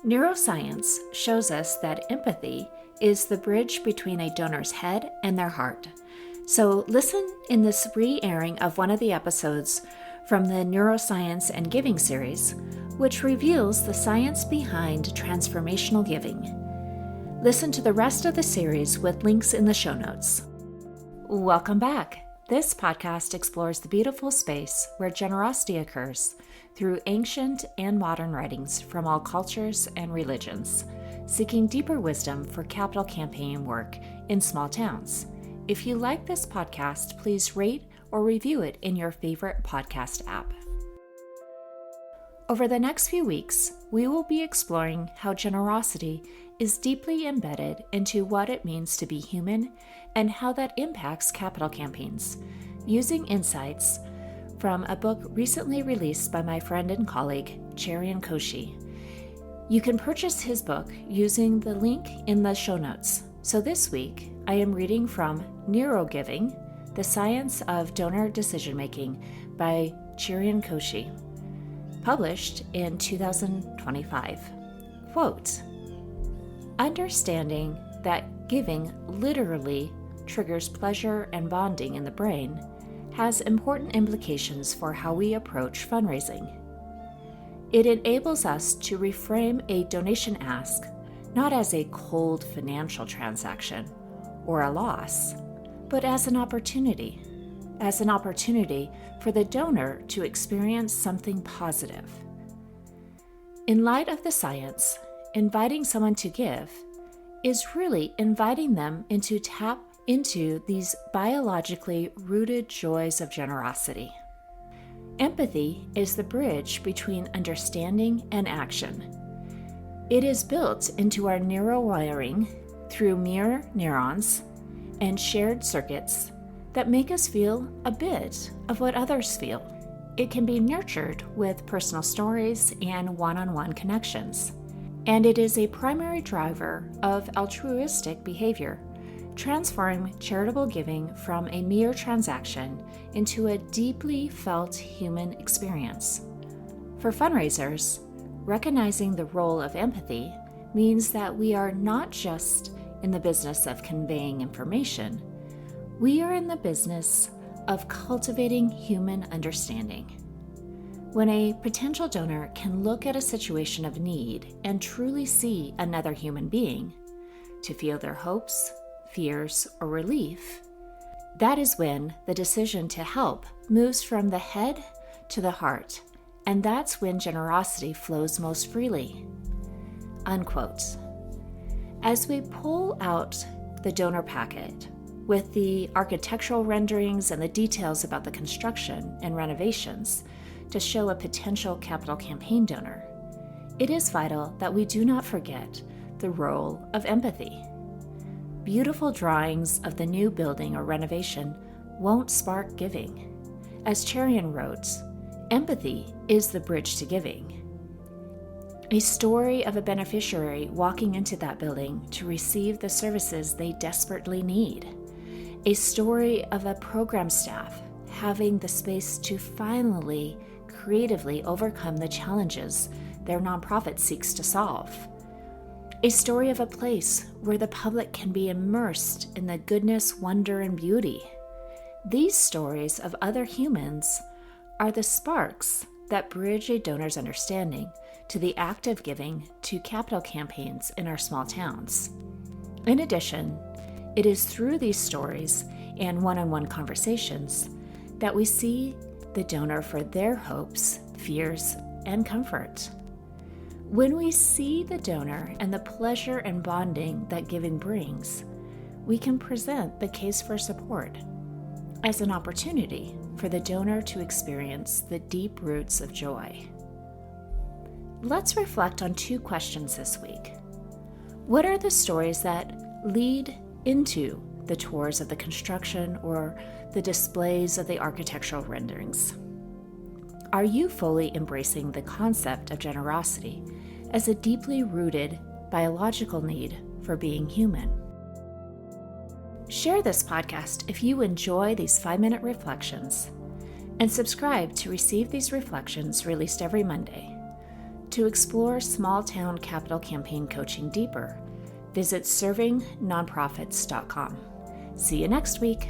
Neuroscience shows us that empathy is the bridge between a donor's head and their heart. So listen in this re-airing of one of the episodes from the Neuroscience and Giving series, which reveals the science behind transformational giving. Listen to the rest of the series with links in the show notes. Welcome back. This podcast explores the beautiful space where generosity occurs through ancient and modern writings from all cultures and religions, seeking deeper wisdom for capital campaign work in small towns. If you like this podcast, please rate or review it in your favorite podcast app. Over the next few weeks, we will be exploring how generosity is deeply embedded into what it means to be human and how that impacts capital campaigns, using insights from a book recently released by my friend and colleague, Cherian Koshi. You can purchase his book using the link in the show notes. So this week, I am reading from Neurogiving, The Science of Donor Decision-Making by Cherian Koshi, published in 2025. Quote, "Understanding that giving literally triggers pleasure and bonding in the brain has important implications for how we approach fundraising. It enables us to reframe a donation ask not as a cold financial transaction or a loss, but as an opportunity for the donor to experience something positive. In light of the science, inviting someone to give is really inviting them to tap into these biologically rooted joys of generosity. Empathy is the bridge between understanding and action. It is built into our neurowiring through mirror neurons and shared circuits that make us feel a bit of what others feel. It can be nurtured with personal stories and one-on-one connections. And it is a primary driver of altruistic behavior, transforming charitable giving from a mere transaction into a deeply felt human experience. For fundraisers, recognizing the role of empathy means that we are not just in the business of conveying information, we are in the business of cultivating human understanding. When a potential donor can look at a situation of need and truly see another human being, to feel their hopes, fears, or relief, that is when the decision to help moves from the head to the heart, and that's when generosity flows most freely." Unquote. As we pull out the donor packet with the architectural renderings and the details about the construction and renovations to show a potential capital campaign donor, it is vital that we do not forget the role of empathy. Beautiful drawings of the new building or renovation won't spark giving. As Cherian wrote, empathy is the bridge to giving. A story of a beneficiary walking into that building to receive the services they desperately need. A story of a program staff having the space to finally creatively overcome the challenges their nonprofit seeks to solve. A story of a place where the public can be immersed in the goodness, wonder, and beauty. These stories of other humans are the sparks that bridge a donor's understanding to the act of giving to capital campaigns in our small towns. In addition, it is through these stories and one-on-one conversations that we see the donor for their hopes, fears, and comfort. When we see the donor and the pleasure and bonding that giving brings, we can present the case for support as an opportunity for the donor to experience the deep roots of joy. Let's reflect on 2 questions this week. What are the stories that lead into the tours of the construction or the displays of the architectural renderings? Are you fully embracing the concept of generosity as a deeply rooted biological need for being human? Share this podcast if you enjoy these 5-minute reflections, and subscribe to receive these reflections released every Monday. To explore small town capital campaign coaching deeper, visit servingnonprofits.com. See you next week.